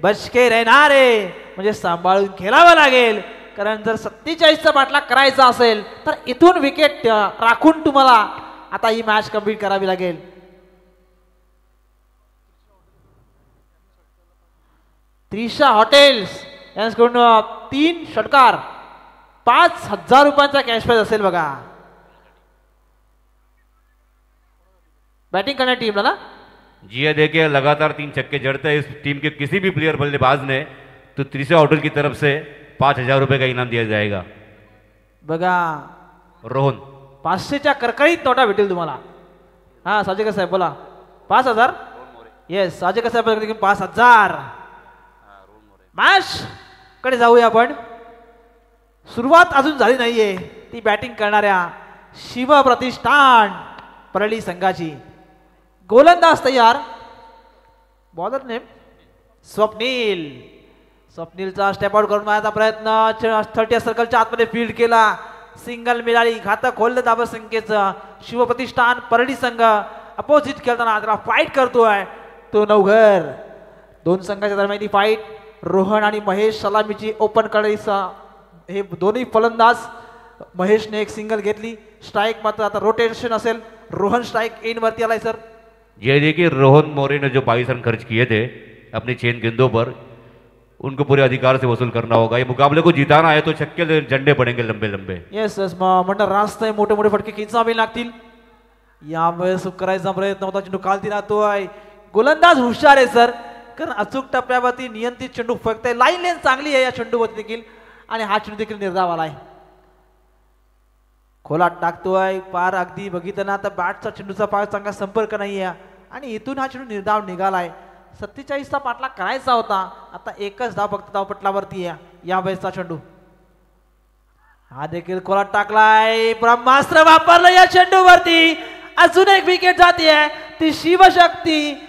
बचके रहणारे म्हणजे सांभाळून खेळावं लागेल. कारण जर 47चा पाठलाग करायचा असेल तर इथून विकेट राखून तुम्हाला आता ही मॅच कंप्लीट करावी लागेल. त्रिशा हॉटेल्स यांच्याकडून 3 षटकार 5,000 रुपयांचा कॅश प्राइज असेल बघा. बैटिंग करने टीम ना जी है, देखिए लगातार 3 छक्के जड़ते हैं इस टीम के किसी भी प्लेयर बल्लेबाज ने तो त्रिशा होटल की तरफ से 5,000 रुपए का इनाम दिया जाएगा. बघा रोहन 500च्या करकळीत नोटा भेटेल तुम्हाला. हा साजेकर साहेब बोला. 5,000 येस साजेकर साहेब 5,000. मॅच कडे जाऊया आपण. सुरुवात अजून झाली नाहीये ती बॅटिंग करणाऱ्या शिवप्रतिष्ठान परळी संघाची. गोलंदाज तयार. Bowler name Swapnil. स्वप्नीलचा स्टेप आउट करून मारण्याचा प्रयत्न 30 सर्कलच्या आतमध्ये फील्ड केला. सिंगल मिळाली. खातं खोललं धावसंख्येचं. शिवप्रतिष्ठान परळी संघ अपोजिट खेळताना जरा फाईट करतोय तो नवघर. 2 संघाच्या दरम्यान ही फाईट. रोहन आणि महेश सलामीची ओपन कडीचा हे दोन्ही फलंदाज. महेशने एक सिंगल घेतली. स्ट्राइक मात्र आता रोटेशन असेल. रोहन स्ट्राइक इन वरती आलाय सर. ये देखिए रोहन मोरे ने जो 22 रन खर्च किए थे अपनी चेन गेंदों पर उनको पूरे अधिकार से वसूल करना होगा. ये मुकाबले को जिताना है तो छक्के झंडे पड़ेंगे लंबे लंबे. येस म्हणणं रास्त आहे. मोठे मोठे फटके खेचावे लागतील. यावेळेस करायचा प्रयत्न होता. चेंडू खालती राहतोय. गोलंदाज हुशार आहे सर. कारण अचूक टप्प्यावरती नियंत्रित चेंडू फेकताय. लाईन लेन चांगली आहे या चेंडूवरती देखील आणि हा चेंडू देखील निर्धाव आलाय. खोलात टाकतोय. पार अगदी बघितलं ना आता बॅटचा चेंडूचा फार चांगला संपर्क नाहीये आणि इथून हा चेंडू निर्धाव निघालाय. 47चा पाठलाग करायचा होता. आता एकच धाव फक्त धावपटलावरती आहे या वेळेसचा चेंडू. हा देखील खोलात टाकलाय. ब्रह्मास्त्र वापरलं या चेंडूवरती. अजून एक विकेट जाते. ती शिवशक्ती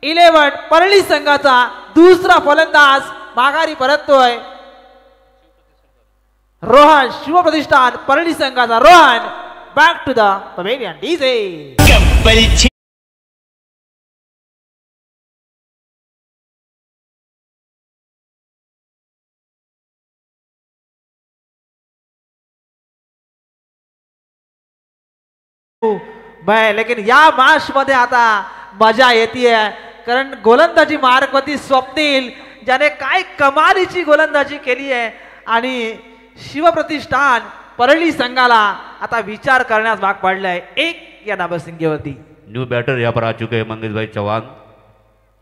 11 परळी संघाचा दुसरा फलंदाज माघारी परततोय. रोहन शिवप्रतिष्ठान परळी संघाचा Rohan back to the pavilion. DJ लेकिन या मॅच मध्ये आता मजा येते कारण गोलंदाजी मार्गवरती स्वप्नील ज्याने काय कमालीची गोलंदाजी केली आहे आणि शिवप्रतिष्ठान परळी संघाला आता विचार करण्यास भाग पडलाय. एक या धावसंख्येवरती. न्यू बैटर यहाँ पर आ चुके हैं मंगेश भाई चौहान.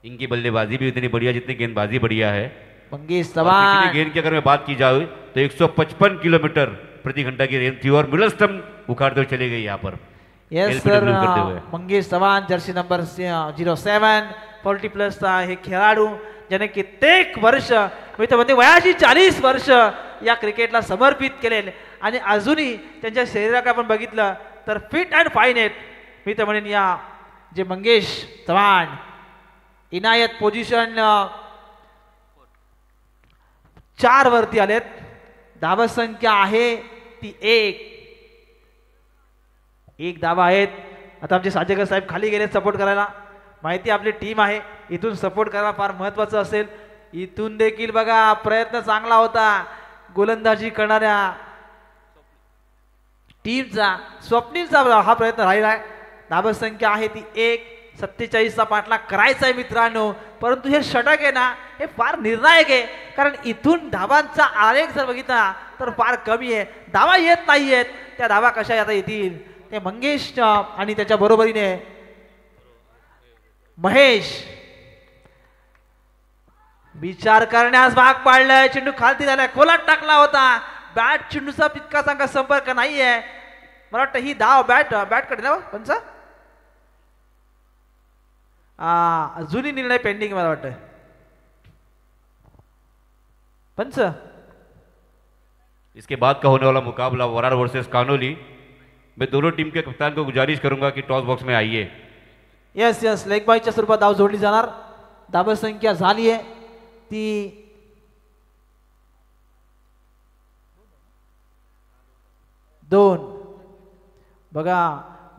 इनकी बल्लेबाजी भी उतनी बढ़िया जितनी गेंदबाजी बढ़िया है. मंगेश चौहान गेंद की अगर मैं बात की जाए तो 155 किलोमीटर प्रति घंटा की रेंज थी और मिडल स्टंप उखाड़ते हुए चले गई यहाँ पर. Yes sir. Mangesh Chavan jersey number 07 40+ हे खेळाडू ज्याने कित्येक वर्ष म्हणजे वयाची 40 वर्ष या क्रिकेटला समर्पित केले आणि अजूनही त्यांच्या शरीराकडे आपण बघितलं तर फिट अँड फाईन आहेत. मी तर म्हणेन या जे मंगेश चव्हाण इनायत पोझिशन 4 वरती आलेत. धावसंख्या आहे ती 1 धावा आहेत. आता आमचे साजेकर साहेब खाली गेले सपोर्ट करायला. माहिती आपली टीम आहे. इथून सपोर्ट करायला फार महत्वाचं असेल. इथून देखील बघा प्रयत्न चांगला होता गोलंदाजी करणाऱ्या टीमचा. स्वप्नीलचा हा प्रयत्न राहिला आहे. धावसंख्या आहे ती 1. 47चा पाठलाग करायचा आहे मित्रांनो. परंतु हे षटक आहे ना हे फार निर्णायक आहे कारण इथून धावांचा आलेख जर बघितला तर फार कमी आहे. धावा येत नाही आहेत. त्या धावा कशा आता येतील. ते मंगेश आणि त्याच्या बरोबरीने महेश विचार करण्यास भाग पाडलाय. चेंडू खालती झालाय. खोलात टाकला होता. बॅट चेंडूचा तितका चांगला संपर्क नाहीये. मला वाटतं ही धाव बॅट कडे ना पंच. अजूनही निर्णय पेंडिंग मला वाटतं पंच. इसके बाद का होने वाला मुकाबला वरार वर्सेस कानोली. मैं दोनों टीम के कप्तान को गुजारिश करूंगा कि टॉस बॉक्स में आइए. येस लेग बायच्या स्वरूपात धाव जोडली जाणार. धावसंख्या झाली आहे ती 2. बघा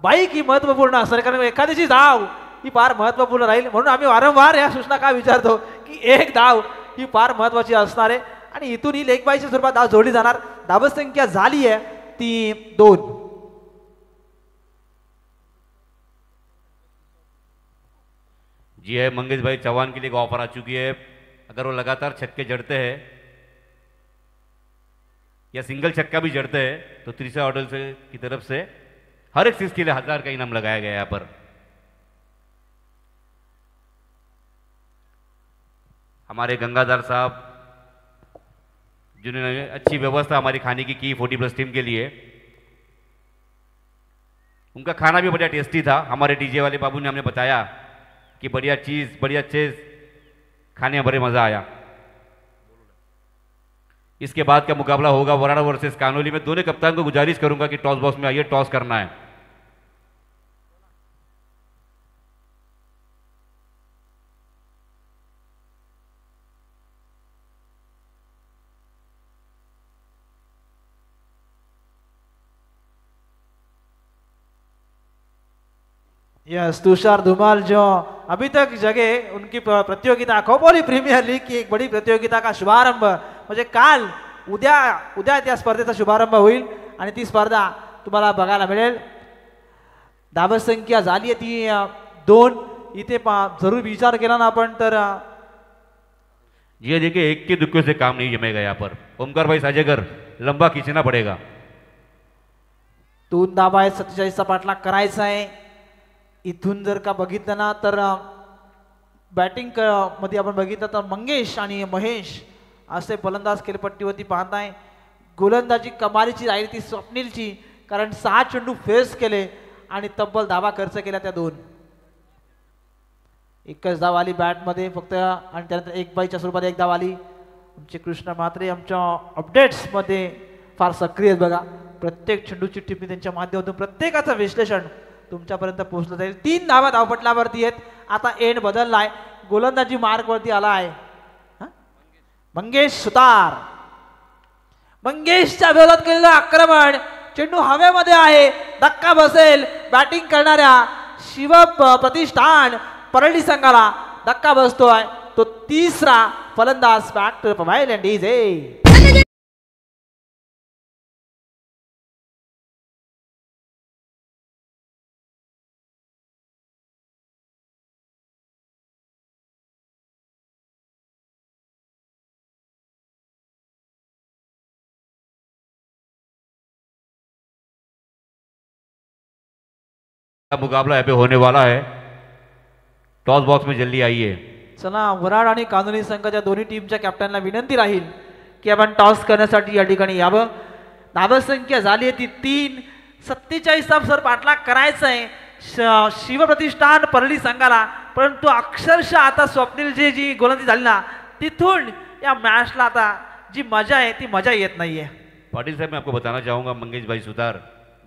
बाईक ही महत्वपूर्ण असणार कारण एखाद्याची धाव ही फार महत्त्वपूर्ण राहील. म्हणून आम्ही वारंवार या सूचना का विचारतो की एक धाव ही फार महत्त्वाची असणार आहे आणि इथून ही लेगबाईच्या स्वरूपात धाव जोडली जाणार. धावसंख्या झाली आहे ती 2. जी है, मंगेश भाई चौहान के लिए एक ऑफर आ चुकी है. अगर वो लगातार छक्के जड़ते हैं या सिंगल छक्का भी जड़ते हैं तो तीसरा ऑर्डर से की तरफ से हर एक चीज के लिए 1000 का इनाम लगाया गया है यहाँ पर. हमारे गंगाधर साहब जिन्होंने अच्छी व्यवस्था हमारी खाने की 40+ टीम के लिए. उनका खाना भी बढ़िया टेस्टी था. हमारे डीजे वाले बाबू ने हमें बताया कि बढ़िया चीज खाने में बड़े मजा आया. इसके बाद का मुकाबला होगा वराड़ा वर्सेस कानोली में. दोनों कप्तान को गुजारिश करूंगा कि टॉस बॉक्स में आइए, टॉस करना है. यस, तुषार धुमाल जो अभी तक जगे उनकी प्रतियोगिता खोपोली प्रीमियर लीग की एक बड़ी प्रतियोगिता का शुभारंभ म्हणजे काल उद्या त्या स्पर्धेचा शुभारंभ होईल आणि ती स्पर्धा तुम्हाला बघायला मिळेल. धावसंख्या झाली आहे ती 2. इथे जरूर विचार केला ना आपण तर जी देखिए, एक के दुक्के से काम नहीं जमेगा यहाँ पर. ओमकार भाई साजेकर लंबा खींचना पड़ेगा. 2 धावा आहेत. 47चा पाठलाग करायचा आहे. इथून जर का बघितलं ना तर बॅटिंग मध्ये आपण बघितलं तर मंगेश आणि महेश असे फलंदाज खेळपट्टीवरती पाहताय. गोलंदाजी कमालीची राहिली ती स्वप्नीलची, कारण 6 चेंडू फेस केले आणि तब्बल धावा खर्च केल्या त्या 2. एकच धाव आली बॅटमध्ये फक्त आणि त्यानंतर 1 बाईच्या स्वरूपात 1 धाव आली. आमचे कृष्ण म्हात्रे आमच्या अपडेट्समध्ये फार सक्रिय आहेत बघा. प्रत्येक चेंडूची टिप्पणी त्यांच्या माध्यमातून प्रत्येकाचं विश्लेषण तुमच्यापर्यंत पोहोचलं जाईल. 3 धावा धावपटलावरती आहेत. आता एंड बदललाय, गोलंदाजी मार्कवरती आलाय मंगेश सुतार. मंगेशच्या विरोधात केलेलं आक्रमण, चेंडू हवेमध्ये आहे, धक्का बसेल. बॅटिंग करणाऱ्या शिव प्रतिष्ठान परळी संघाला धक्का बसतोय. तो 3रा फलंदाज back to provide and is a. मुकाबला यहाँ पे होने वाला है. टॉस बॉक्स में जल्दी आइए. चला, वराड आणि कानोली संघाच्या दोन्ही टीमच्या कॅप्टनला विनंती राहील की आपण टॉस करण्यासाठी या ठिकाणी यावं. धावसंख्या झाली आहे ती 3. 47चा सर पाठलाग करायचा आहे शिवप्रतिष्ठान परळी संघाला. परंतु अक्षरशः आता स्वप्नीलची जी गोलंदाजी झाली ना, तिथून या मॅचला आता जी मजा आहे ती मजा येत नाहीये. पाटिल साहब, मैं आपको बताना चाहूँगा मंगेश भाई सुतार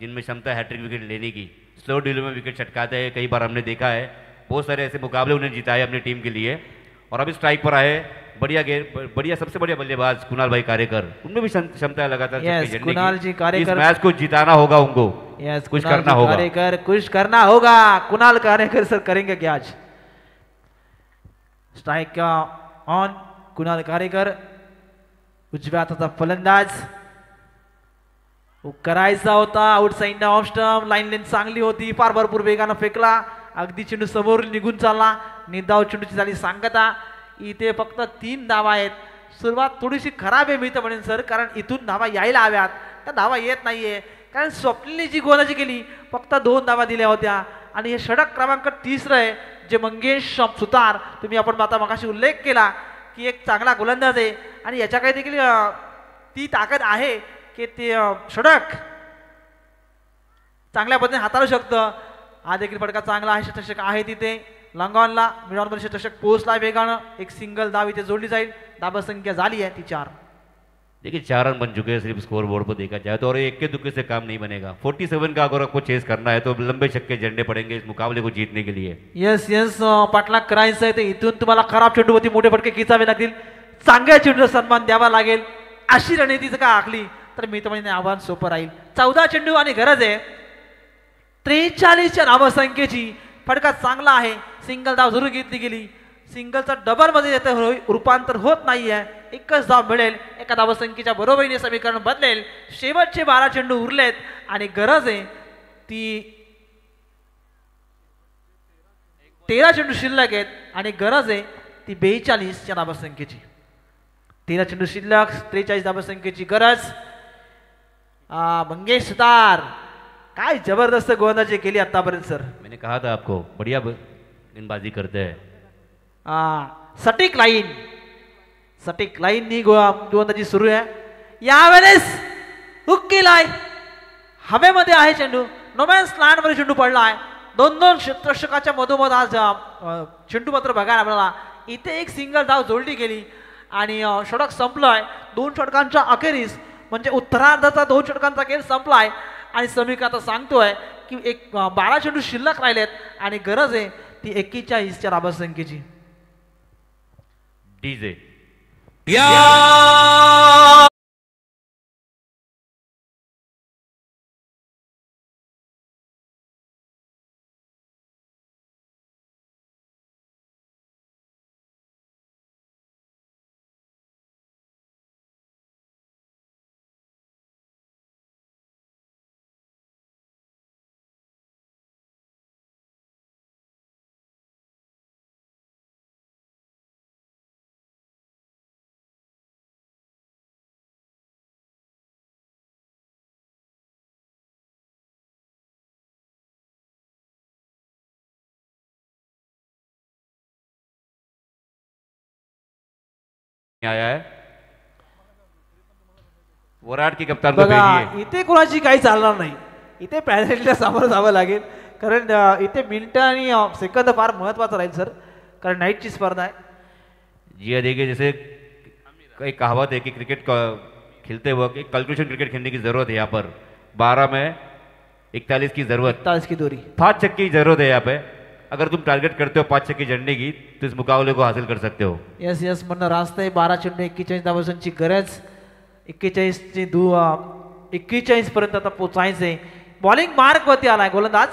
जिनमें क्षमता है हैट्रिक विकेट लेने की, स्लो डीलों में विकेट छटकाते हैं. कई बार हमने देखा है, बहुत सारे ऐसे मुकाबले उन्हें जिताए अपनी टीम के लिए. और अभी स्ट्राइक पर आए बढ़िया सबसे बढ़िया बल्लेबाज कुणाल भाई कारेकर. उनमें भी क्षमता है लगातार कुणाल जी कारेकर. इस मैच को जिताना होगा उनको. कुछ करना होगा. कुछ करना होगा. कुणाल कारेकर सर करेंगे क्या आज? स्ट्राइक ऑन कुणाल कारेकर, उजव्या हाताचा फलंदाज. करायचा होता outside off stump. Line length चांगली होती, फार भरपूर वेगानं फेकला. अगदी चेंडू समोर निघून चालला. निधाव चेंडूची झाली सांगता. इथे फक्त 3 धावा आहेत. सुरुवात थोडीशी खराब आहे मी तर म्हणेन सर, कारण इथून धावा यायला हव्यात, त्या धावा येत नाहीये. कारण स्वप्नीलने जी गोलंदाजी केली फक्त 2 धावा दिल्या होत्या. आणि हे षटक क्रमांक 3 आहे जे मंगेश सुतार, तुम्ही आपण आता मगाशी उल्लेख केला की एक चांगला गोलंदाज आहे आणि याच्याकडे देखील ती ताकद आहे की ते षटक चांगल्या पद्धतीने हाताळू शकतं. हा देखील फटका चांगला आहे. षटक आहे तिथे लंगॉनला मिडॉनमध्ये षटक पोहोचला वेगानं. एक सिंगल धाव इथे जोडली जाईल. धावसंख्या झाली आहे ती 4. देखिए 4 रन बन चुके हैं सिर्फ स्कोर बोर्ड पर देखा जाए तो, और एक के दुक्के से काम नहीं बनेगा. 47 का अगर आपको चेस करना है तो लंबे छक्के जड़ने पड़ेंगे इस मुकाबले को जीतने के लिए. यस पाठलाग करायचं आहे. तर इथून तुम्हाला खराब चेंडूवरती मोठे फटके खिचावे लागतील. चांगल्या चेंडूला सन्मान द्यावा लागेल. अशी रणनीतीचं का आखली तर मी तर म्हणजे आव्हान सोपं राहील. 14 चेंडू आणि गरज आहे 43च्या धावसंख्येची. फटका चांगला आहे, सिंगल धाव जरूर घेतली गेली. सिंगलचा डबल मध्ये रूपांतर होत नाहीये. एकच धाव मिळेल. एका धावसंख्येच्या बरोबरीने समीकरण बदलेल. शेवटचे 12 चेंडू उरलेत आणि गरज आहे ती 13 चेंडू शिल्लक आहेत आणि गरज आहे ती 42 धावसंख्येची. 13 चेंडू शिल्लक, 43 धावसंख्येची गरज. मंगेश सुतार काय जबरदस्त गोलंदाजी केली आतापर्यंत सर. मैंने कहा था आपको बढ़िया गेंदबाजी करते हैं. सटीक लाईन नी गोलंदाजी सुरू आहे. यावेळेस हुक केलाय, हवेमध्ये आहे चेंडू, नोमॅन्स लँड मध्ये चेंडू पडलाय. दोन क्षेत्ररक्षकाच्या मधोमध आज चेंडू मात्र बघायला मिळाला. इथे एक सिंगल धाव जोडली गेली आणि षटक संपलाय. 2 षटकांच्या अखेरीस म्हणजे उत्तरार्धाचा 2 षटकांचा खेळ संपलाय आणि समीकरण आता सांगतोय की 12 चेंडू शिल्लक राहिलेत आणि गरज आहे ती 41 धावसंख्येची. डीजे आया है. वराड की कप्तान को बघा भेजिए. इथे कोणाची काही चालणार नाही. इथे पॅनल्टीला सामोरं जावं लागेल कारण इथे मिनिटं आणि सेकंद फार महत्वाचं राहील सर, कारण नाईटची स्पर्धा आहे. जी हाँ, देखिए जैसे एक कहावत है कि क्रिकेट खेलते वक्त एक कैलकुलेशन क्रिकेट खेलने की ज़रूरत है. यहाँ पर 12 में 41 की ज़रूरत, 41 की दूरी, 5 छक्के की ज़रूरत है. यहाँ पे अगर तुम टारगेट करते हो 5 छक्के जड़ने की तो इस मुकाबले को हासिल कर सकते हो. यस म्हणणं रास्त आहे. 12 चेंडू 41 धावांची गरज. 41 पर्यंत आता पोचायचंय. बॉलिंग मार्क वरती आलाय गोलंदाज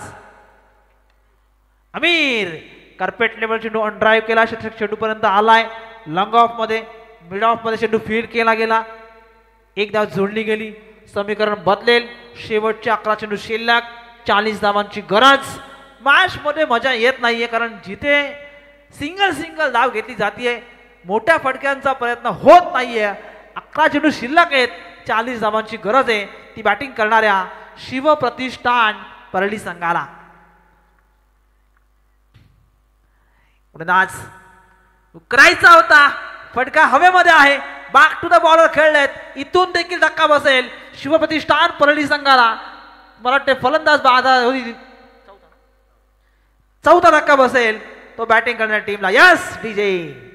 अमीर. कार्पेट लेवल चेंडू ऑन ड्राईव्ह केला, चेंडू पर्यंत आलाय. लॉंग ऑफ मध्ये, मिड ऑफ मध्ये चेंडू फीड केला गेला. एक धाव जोडली गेली. समीकरण बदलेल. शेवटचे 11 चेंडू शिल्लक, 40 धावांची गरज. मॅच मध्ये मजा येत नाहीये कारण जिथे सिंगल धाव घेतली जाते, मोठ्या फटक्यांचा प्रयत्न होत नाहीये. 11 चेंडू शिल्लक आहेत, 40 धावांची गरज आहे ती बॅटिंग करणाऱ्या शिवप्रतिष्ठान परळी संघाला. गोलंदाज करायचा होता, फटका हवेमध्ये आहे. बॅक टू द बॉलर खेळलेत. इथून देखील धक्का बसेल शिवप्रतिष्ठान परळी संघाला. मला वाटते फलंदाज बाधा होईल. चौथा धक्का बसेल तो बॅटिंग करणाऱ्या टीमला. Yes DJ.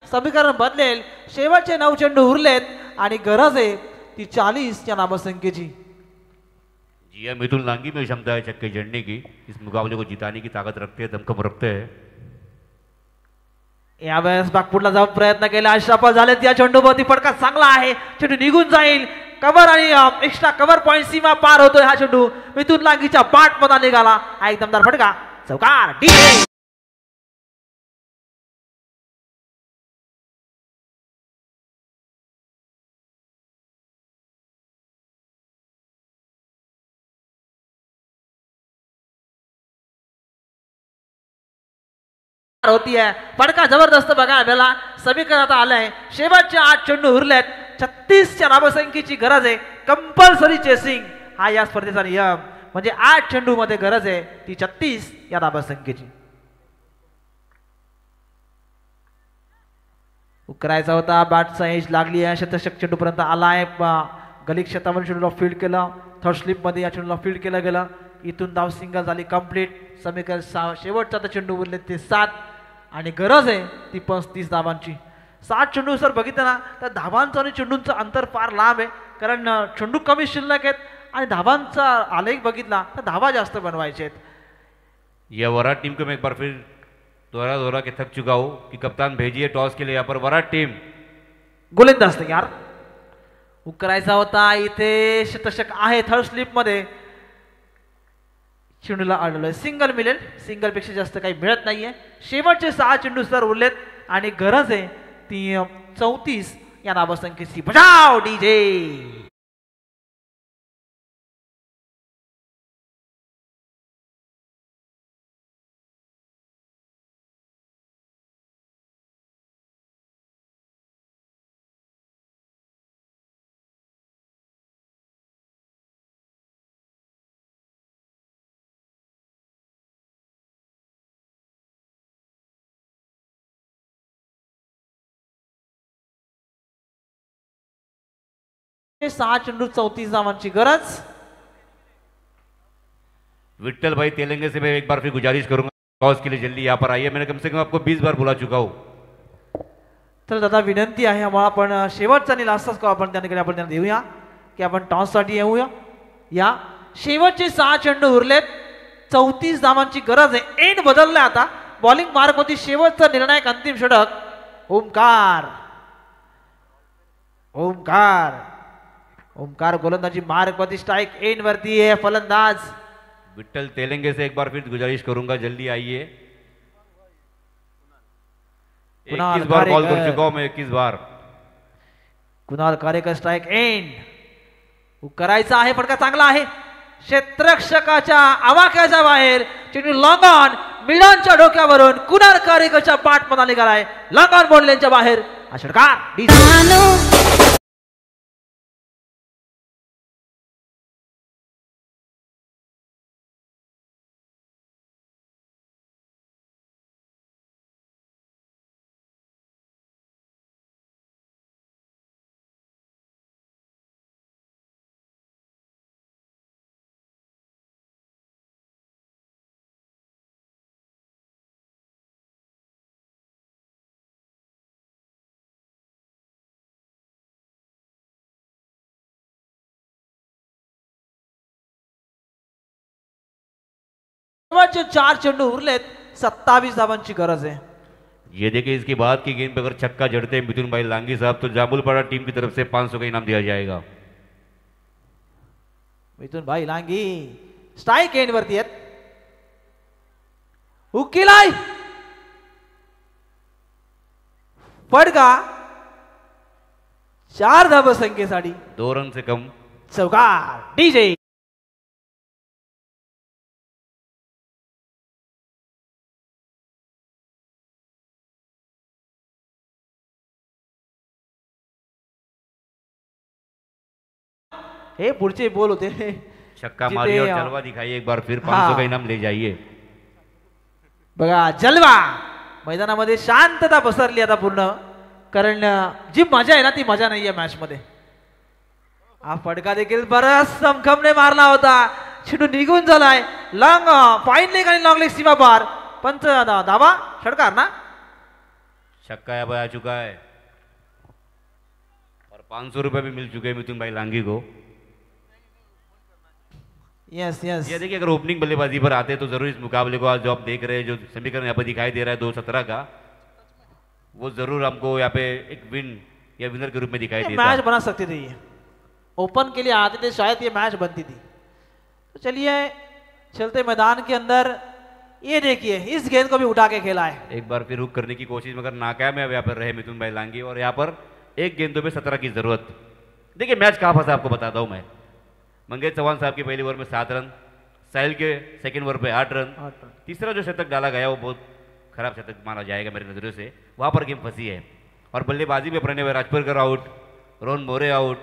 समीकरण बदलेल. शेवटचे 9 चेंडू उरलेत आणि गरज आहे ती 40 धावसंख्येची. जी हाँ, मिथुन लांगी में क्षमता है छक्के जड़ने की. इस मुकाबले को जिताने की ताकत रखते हैं, दमखम रखते हैं. यावेळेस बागपूरला जाऊन प्रयत्न केला, अश्राफल झालेत या चेंडूवरती. फटका चांगला आहे, चेंडू निघून जाईल. कव्हर आणि एक्स्ट्रा कव्हर पॉईंट सीमा पार होतोय. हा चेंडू मिथुन लांगीच्या पाठ मध्ये निघाला. हा एक दमदार फटका. चौकार. होती आहे. फटका जबरदस्त बघायला मिळाला. समीकरण आता आलंय. शेवटचे 8 चेंडू उरलेत. 36च्या धावसंख्येची गरज आहे. कंपल्सरी चेसिंग हा या स्पर्धेचा नियम. म्हणजे 8 चेंडू मध्ये गरज आहे ती 36 या धावसंख्येची. करायचा होता. बॅटचा एज लागली आहे. शतशक चेंडू पर्यंत आलाय. गलिक क्षेत्रामध्ये चेंडूला फील्ड केलं. थर्ड स्लिप मध्ये या चेंडूला फील्ड केलं गेलं. इथून धाव सिंगल झाली कंप्लीट. समीकरण शेवटचा आता चेंडू उरले ते 7 आणि गरज आहे ती 35 धावांची. 7 चेंडू सर बघितलं ना तर धावांचं आणि चेंडूंचं अंतर फार लांब आहे. कारण चेंडू कमी शिल्लक आहेत आणि धावांचा आलेख बघितला तर धावा जास्त बनवायचे आहेत. यह वराट टीम को मैं एक बार फिर दोहरा के थक चुका हूँ कि कप्तान भेजिए टॉस के लिए. यहाँ पर वराट टीम गोलंदाज यार करायचा होता. इथे शतशक आहे. थर्ड स्लिप मध्ये चेंडूला अडवलंय. सिंगल मिळेल. सिंगल पेक्षा जास्त काही मिळत नाहीये. शेवटचे 6 चेंडू सर उरलेत आणि गरज आहे ती 34 या धावसंख्येची. बजाव डीजे. हे 6 चेंडू 34 धावांची गरज. विट्ठल भाई तेलंगे से मैं एक बार फिर गुजारिश करूंगा टॉस के लिए जल्दी यहाँ पर आइए. मैंने कम से कम आपको 20 बार बोला चुका हूँ. तर दादा विनंती आहे आम्हाला. आपण शेवटचा आणि लास्टचा स्कोर आपण त्यांना देऊया की आपण टॉस साठी येऊया. या शेवटचे 6 चेंडू उरलेत. 34 धावांची गरज आहे. एंड बदललाय आता. बॉलिंग मार्क होती. शेवटचा निर्णायक अंतिम षटक. ओमकार गोलंदाजी मार्क वरती. स्ट्राइक एंड वरती है फलंदाज. विट्ठल तेलंगे से एक बार फिर गुजारिश करूंगा जल्दी आइए. 21 बार कॉल कर चुका हूं मैं. 21 बार. कुणाल कारेकर स्ट्राइक एंड करायचा आहे. फटका चांगला आहे. क्षेत्ररक्षकाच्या आवाक्याच्या बाहेर चेंडू लॉंग ऑन. मिलानच्या डोक्यावरून कुणाल कारेकरच्या पाठमध्ये निघालाय. लॉंग ऑन बॉलच्या बाहेर हा षटकार. शेवटचे 4 चेंडू उरलेत. 27 धावांची गरज आहे. ये देखिए इसके बाद की गेंद पे अगर छक्का जड़ते हैं मिथुन भाई लांगी साहब तो जामुलपाड़ा टीम की तरफ से 500 का इनाम दिया जाएगा. मिथुन भाई लांगी स्ट्राइक एंड वरती आहेत. हुकीलाय फटका. 4 धावसंख्येसाठी 2 रन से कम. चौकार. डीजे. हे पुढचे बोल होते. छक्का जिथे, मारिए और जलवा दिखाइए एक बार फिर 500 का इनाम ले जाइए. बघा जलवा. मैदानामध्ये शांतता पसरली आता पूर्ण. कारण जी मजा आहे ना ती मजा नाहीये मॅच मध्ये. हा फटका देखील बराच समखमने मारला होता. चेंडू निघून झालाय. लॉंग फाईन लेग आणि लॉंग लेग सीमा पार. पंच धावा षटकार ना. छक्का यहाँ पर आ चुका है और 500 रुपए भी मिल चुके हैं मिथुन भाई लांगी को. Yes yes. ये देखिए अगर ओपनिंग बल्लेबाजी पर आते तो जरूर इस मुकाबले को आज जो आप देख रहे हैं जो समीकरण यहाँ पर दिखाई दे रहा है 217 का वो जरूर हमको यहाँ पे एक विन या विनर के रूप में दिखाई देता. मैच बना सकती थी. ओपन के लिए आते थे शायद ये मैच बनती थी. तो चलिए चलते मैदान के अंदर. ये देखिए इस गेंद को भी उठा के खेला है. एक बार फिर रुक करने की कोशिश मगर नाकामयाब यहाँ पर रहे मिथुन भाई लांगी और यहाँ पर एक गेंदों में 17 की जरूरत. देखिए मैच कहाँ फंसा आपको बताता हूँ मैं. मंगेश चौहान साहब की पहली ओवर में 7 रन. साहिल के सेकंड ओवर पे 8 रन. तीसरा जो शतक डाला गया वो बहुत खराब शतक माना जाएगा मेरी नज़रों से, वहाँ पर गेम फंसी है। और बल्लेबाजी में Pranay Rajpurkar out, Rohan More out.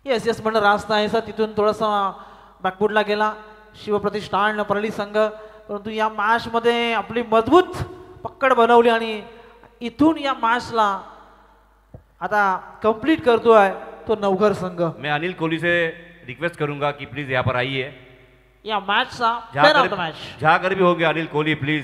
Yes yes म्हणलं रास्ता आहे सर, तिथून थोडासा बॅकफुटला गेला शिवप्रतिष्ठा आणि परळी संघ, परंतु या मॅचमध्ये आपली मजबूत पकड बनवली आणि इथून या मॅचला आता कंप्लीट करतोय तो नवघर संघ। मैं अनिल कोहली से रिक्वेस्ट करूंगा कि प्लीज यहाँ पर आइए, या मॅचचा मॅन ऑफ द मॅच जहाँ कर भी होंगे अनिल कोहली प्लीज